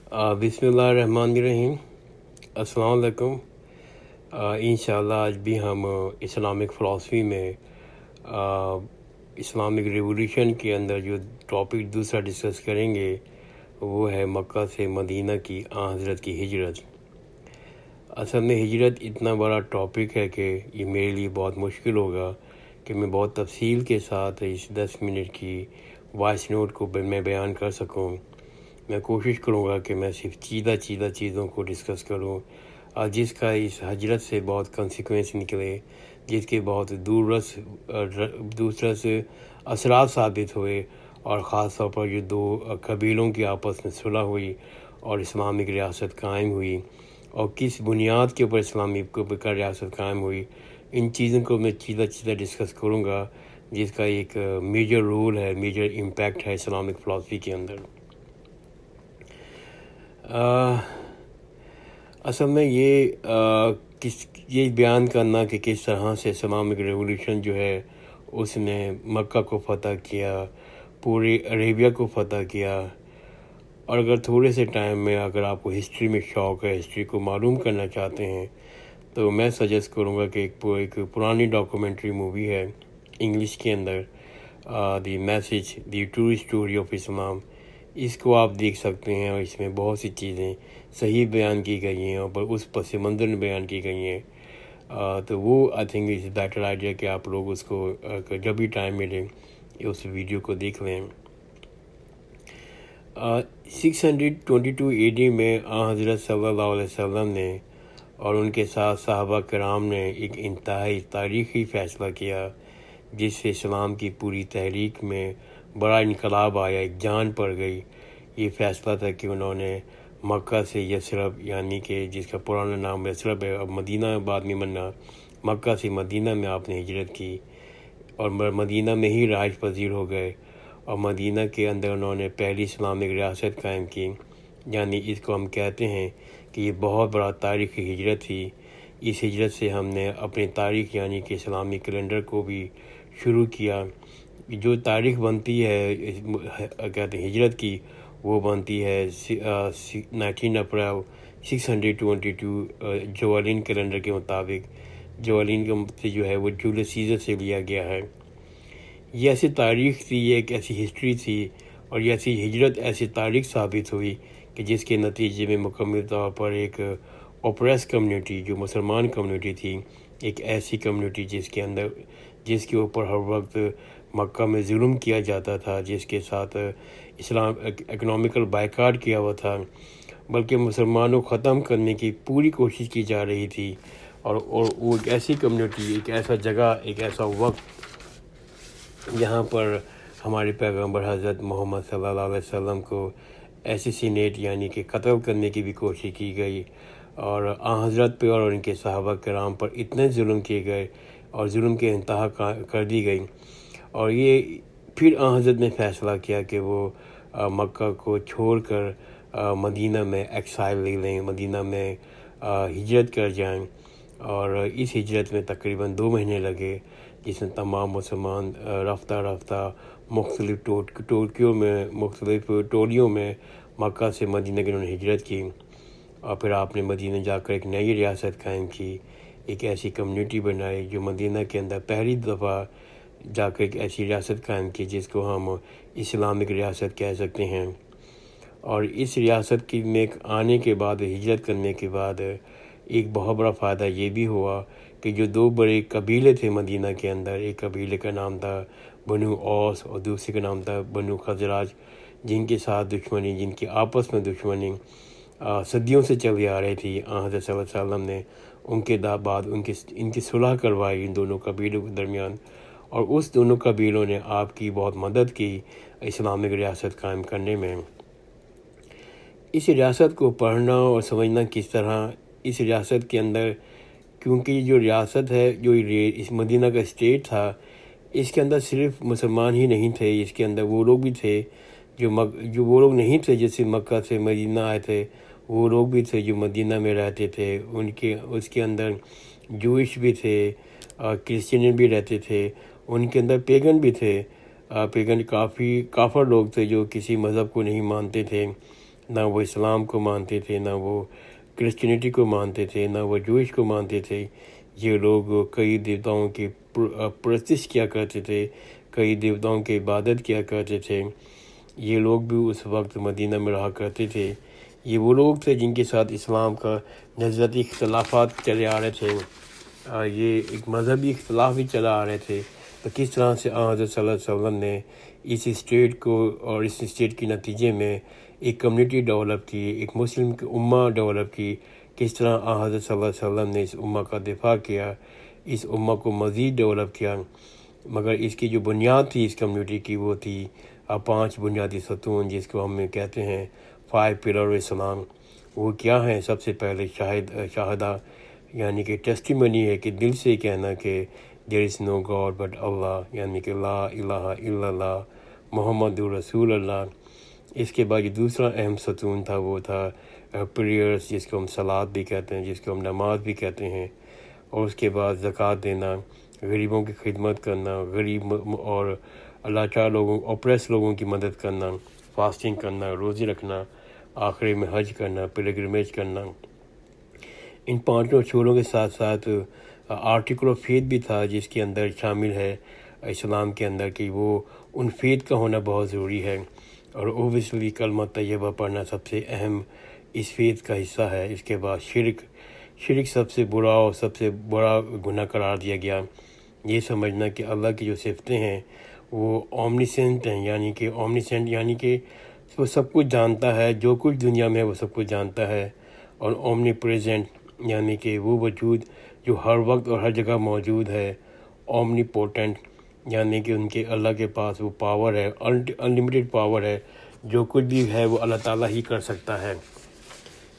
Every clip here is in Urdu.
بسم اللہ الرحمن الرحیم۔ السلام علیکم۔ انشاءاللہ آج بھی ہم اسلامک فلاسفی میں اسلامک ریولیوشن کے اندر جو ٹاپک دوسرا ڈسکس کریں گے وہ ہے مکہ سے مدینہ کی آن حضرت کی ہجرت۔ اصل میں ہجرت اتنا بڑا ٹاپک ہے کہ یہ میرے لیے بہت مشکل ہوگا کہ میں بہت تفصیل کے ساتھ اس 10 منٹ کی وائس نوٹ کو میں بیان کر سکوں۔ میں کوشش کروں گا کہ میں صرف چیزہ چیزوں کو ڈسکس کروں اور جس کا اس ہجرت سے بہت کنسیکوینس نکلے، جس کے بہت دورس اثرات ثابت ہوئے، اور خاص طور پر جو دو قبیلوں کی آپس میں صلح ہوئی اور اسلامک ریاست قائم ہوئی، اور کس بنیاد کے اوپر اسلامی کا ریاست قائم ہوئی، ان چیزوں کو میں چیزہ ڈسکس کروں گا، جس کا ایک میجر رول ہے، میجر امپیکٹ ہے اسلامک فلاسفی کے اندر۔ اصل میں یہ بیان کرنا کہ کس طرح سے اسلامک ریولیوشن جو ہے اس نے مکہ کو فتح کیا، پورے عربیہ کو فتح کیا، اور اگر تھوڑے سے ٹائم میں اگر آپ کو ہسٹری میں شوق ہے، ہسٹری کو معلوم کرنا چاہتے ہیں، تو میں سجیسٹ کروں گا کہ ایک پرانی ڈاکومنٹری مووی ہے انگلش کے اندر، the message the true story of Islam, اس کو آپ دیکھ سکتے ہیں، اور اس میں بہت سی چیزیں صحیح بیان کی گئی ہیں اور اس پس منظر میں بیان کی گئی ہیں۔ تو وہ I think is better idea کہ آپ لوگ اس کو جب بھی ٹائم ملے اس ویڈیو کو دیکھ لیں۔ 622 AD میں حضرت صلی اللہ علیہ وسلم نے اور ان کے ساتھ صحابہ کرام نے ایک انتہائی تاریخی فیصلہ کیا، جس سے اسلام کی پوری تحریک میں بڑا انقلاب آیا، ایک جان پڑ گئی۔ یہ فیصلہ تھا کہ انہوں نے مکہ سے یثرب، یعنی کہ جس کا پرانا نام یثرب ہے، اب مدینہ بعد میں بنا، مکہ سے مدینہ میں آپ نے ہجرت کی اور مدینہ میں ہی رہائش پذیر ہو گئے، اور مدینہ کے اندر انہوں نے پہلی اسلامک ریاست قائم کی۔ یعنی اس کو ہم کہتے ہیں کہ یہ بہت بڑا تاریخی ہجرت تھی۔ اس ہجرت سے ہم نے اپنی تاریخ یعنی کہ اسلامی کیلنڈر کو بھی شروع کیا۔ جو تاریخ بنتی ہے کہتے ہیں ہجرت کی، وہ بنتی ہے 19 اپریل 622 جوالین کیلنڈر کے مطابق۔ جوالین کا جو ہے وہ جولیس سیزر سے لیا گیا ہے۔ یہ ایسی تاریخ تھی، یہ ایک ایسی ہسٹری تھی، اور یہ ایسی ہجرت ایسی تاریخ ثابت ہوئی کہ جس کے نتیجے میں مکمل طور پر ایک اوپریس کمیونٹی، جو مسلمان کمیونٹی تھی، ایک ایسی کمیونٹی جس کے اوپر ہر وقت مکہ میں ظلم کیا جاتا تھا، جس کے ساتھ اسلام اکنامیکل بائیکاٹ کیا ہوا تھا، بلکہ مسلمانوں کو ختم کرنے کی پوری کوشش کی جا رہی تھی، اور وہ ایک ایسی کمیونٹی، ایک ایسا جگہ، ایک ایسا وقت جہاں پر ہمارے پیغمبر حضرت محمد صلی اللہ علیہ وسلم کو ایسیسینیٹ یعنی کہ قتل کرنے کی بھی کوشش کی گئی، اور حضرت پہ اور ان کے صحابہ کرام پر اتنے ظلم کیے گئے اور ظلم کے انتہا کر دی گئی، اور یہ پھر حضرت نے فیصلہ کیا کہ وہ مکہ کو چھوڑ کر مدینہ میں ایکسائل لے لیں، مدینہ میں ہجرت کر جائیں، اور اس ہجرت میں تقریباً 2 مہینے لگے، جس میں تمام مسلمان رفتہ رفتہ مختلف ٹولیوں میں مکہ سے مدینہ کی انہوں نے ہجرت کی، اور پھر آپ نے مدینہ جا کر ایک نئی ریاست قائم کی، ایک ایسی کمیونٹی بنائی جو مدینہ کے اندر پہلی دفعہ جا کر ایک ایسی ریاست قائم کی جس کو ہم اسلامک ریاست کہہ سکتے ہیں۔ اور اس ریاست میں آنے کے بعد، ہجرت کرنے کے بعد، ایک بہت بڑا فائدہ یہ بھی ہوا کہ جو 2 بڑے قبیلے تھے مدینہ کے اندر، ایک قبیلے کا نام تھا بنو اوس اور دوسرے کا نام تھا بنو خزرج، جن کے ساتھ دشمنی، جن کی آپس میں دشمنی صدیوں سے چلی آ رہی تھی، حضرت صلی اللہ علیہ وسلم نے ان کے بعد ان کی صلح کروائی ان دونوں قبیلوں کے درمیان، اور اس دونوں قبیلوں نے آپ کی بہت مدد کی اسلامک ریاست قائم کرنے میں۔ اس ریاست کو پڑھنا اور سمجھنا کس طرح اس ریاست کے اندر، کیونکہ جو ریاست ہے، جو اس مدینہ کا اسٹیٹ تھا، اس کے اندر صرف مسلمان ہی نہیں تھے، اس کے اندر وہ لوگ بھی تھے جو وہ لوگ نہیں تھے جیسے مکہ سے مدینہ آئے تھے، وہ لوگ بھی تھے جو مدینہ میں رہتے تھے، اس کے اندر جوئش بھی تھے، کرسچین بھی رہتے تھے، ان کے اندر پیگن بھی تھے، پیگن کافر لوگ تھے جو کسی مذہب کو نہیں مانتے تھے، نہ وہ اسلام کو مانتے تھے، نہ وہ کرسچینٹی کو مانتے تھے، نہ وہ جوئش کو مانتے تھے۔ یہ لوگ کئی دیوتاؤں کی پرستش کیا کرتے تھے، کئی دیوتاؤں کی عبادت کیا کرتے تھے۔ یہ لوگ بھی اس وقت مدینہ میں رہا کرتے تھے۔ یہ وہ لوگ تھے جن کے ساتھ اسلام کا نسبتی اختلافات چلے آ رہے تھے، یہ ایک مذہبی اختلاف بھی چلا آ رہے تھے۔ تو کس طرح سے حضرت صلی اللہ علیہ وسلم نے اس اسٹیٹ کو اور اس اسٹیٹ کے نتیجے میں ایک کمیونٹی ڈیولپ کی، ایک مسلم کی امہ ڈیولپ کی، کس طرح حضرت صلی اللہ علیہ وسلم نے اس امہ کا دفاع کیا، اس امہ کو مزید ڈیولپ کیا۔ مگر اس کی جو بنیاد تھی اس کمیونٹی کی، وہ تھی 5 بنیادی ستون، جس کو ہم کہتے ہیں 5 پلر اسلام۔ وہ کیا ہیں؟ سب سے پہلے شہادہ، یعنی کہ ٹیسٹیمنی ہے کہ دل سے کہنا کہ دیر از نو گاڈ بٹ اللہ، یعنی کہ لا الہ الا اللہ محمد رسول اللہ۔ اس کے بعد جو دوسرا اہم ستون تھا وہ تھا پریئرس، جس کو ہم صلات بھی کہتے ہیں، جس کو ہم نماز بھی کہتے ہیں۔ اور اس کے بعد زکوٰۃ دینا، غریبوں کی خدمت کرنا، غریب اور لاچار لوگوں، اوپریس لوگوں کی مدد کرنا، فاسٹنگ کرنا، روزے رکھنا، آخری میں حج کرنا، پلگرمیج کرنا۔ ان 5 اصولوں کے ساتھ ساتھ آرٹیکل آف فیتھ بھی تھا، جس کے اندر شامل ہے اسلام کے اندر کہ وہ ان فیتھ کا ہونا بہت ضروری ہے، اور اوبیسلی کلمہ طیبہ پڑھنا سب سے اہم اس فیتھ کا حصہ ہے۔ اس کے بعد شرک سب سے برا اور سب سے بڑا گناہ قرار دیا گیا۔ یہ سمجھنا کہ اللہ کی جو صفتیں ہیں وہ اومنیسینٹ ہیں، یعنی کہ وہ سب کچھ جانتا ہے، جو کچھ دنیا میں ہے وہ سب کچھ جانتا ہے، اور اومنی پریزنٹ یعنی کہ وہ وجود جو ہر وقت اور ہر جگہ موجود ہے، اومنی پوٹنٹ یعنی کہ ان کے اللہ کے پاس وہ پاور ہے، انلمیٹڈ پاور ہے، جو کچھ بھی ہے وہ اللہ تعالیٰ ہی کر سکتا ہے۔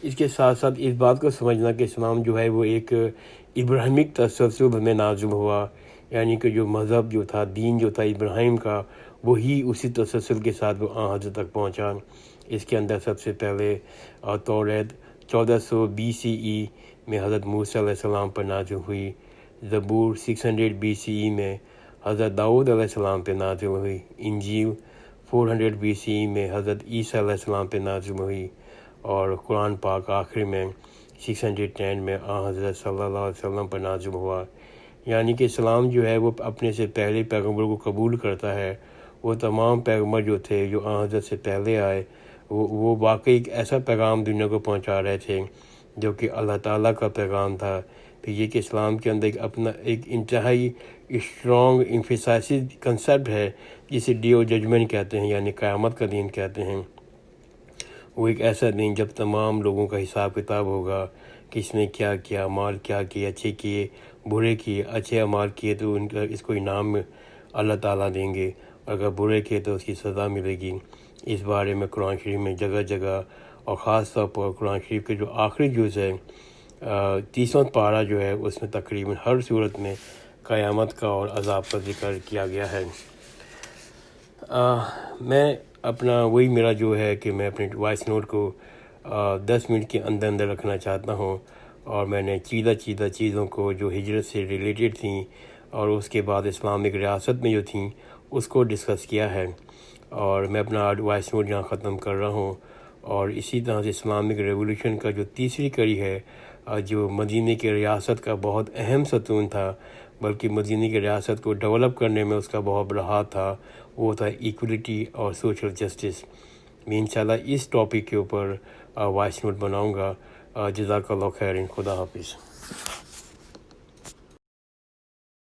اس کے ساتھ ساتھ اس بات کو سمجھنا کہ اسلام جو ہے وہ ایک ابراہیمک تسلسل میں نازل ہوا، یعنی کہ جو مذہب جو تھا، دین جو تھا ابراہیم کا، وہی اسی تسلسل کے ساتھ وہ حضرت تک پہنچا۔ اس کے اندر سب سے پہلے توریت 1400 BCE میں حضرت موسیٰ علیہ السلام پر نازل ہوئی، زبور 600 BCE میں حضرت داؤد علیہ السلام پہ نازل ہوئی، انجیل 400 BCE میں حضرت عیسیٰ علیہ السلام پہ نازل ہوئی، اور قرآن پاک آخر میں 610 میں حضرت صلی اللہ علیہ وسلم پر نازل ہوا۔ یعنی کہ اسلام جو ہے وہ اپنے سے پہلے پیغمبروں کو قبول کرتا ہے۔ وہ تمام پیغمبر جو تھے جو حضرت سے پہلے آئے، وہ واقعی ایک ایسا پیغام دنیا کو پہنچا رہے تھے جو کہ اللہ تعالیٰ کا پیغام تھا۔ پھر یہ کہ اسلام کے اندر ایک انتہائی اسٹرانگ ایمفیسائزڈ کنسیپٹ ہے، جسے ڈے آف ججمنٹ کہتے ہیں، یعنی قیامت کا دن کہتے ہیں۔ وہ ایک ایسا دن جب تمام لوگوں کا حساب کتاب ہوگا، کس نے کیا کیا، مال کیا کیے، اچھے کیے برے کیے۔ اچھے اعمال کیے تو اس کو انعام اللہ تعالیٰ دیں گے، اگر برے کیے تو اس کی سزا ملے گی۔ اس بارے میں قرآن شریف میں جگہ جگہ، اور خاص طور پر قرآن شریف کے جو آخری جز ہے 30واں پارہ جو ہے، اس میں تقریباً ہر صورت میں قیامت کا اور عذاب کا ذکر کیا گیا ہے۔ میں میرا جو ہے کہ میں اپنے وائس نوٹ کو 10 منٹ کے اندر رکھنا چاہتا ہوں، اور میں نے چیدہ چیزوں کو جو ہجرت سے ریلیٹڈ تھیں اور اس کے بعد اسلامک ریاست میں جو تھیں اس کو ڈسکس کیا ہے، اور میں اپنا وائس نوٹ یہاں ختم کر رہا ہوں۔ اور اسی طرح سے اسلامک ریولوشن کا جو تیسری کڑی ہے، جو مدینہ کی ریاست کا بہت اہم ستون تھا، بلکہ مدینہ کی ریاست کو ڈیولپ کرنے میں اس کا بہت بڑا ہاتھ تھا، وہ تھا ایکولیٹی اور سوشل جسٹس۔ میں انشاءاللہ اس ٹاپک کے اوپر وائس نوٹ بناؤں گا۔ جزاک اللہ خیر، خدا حافظ۔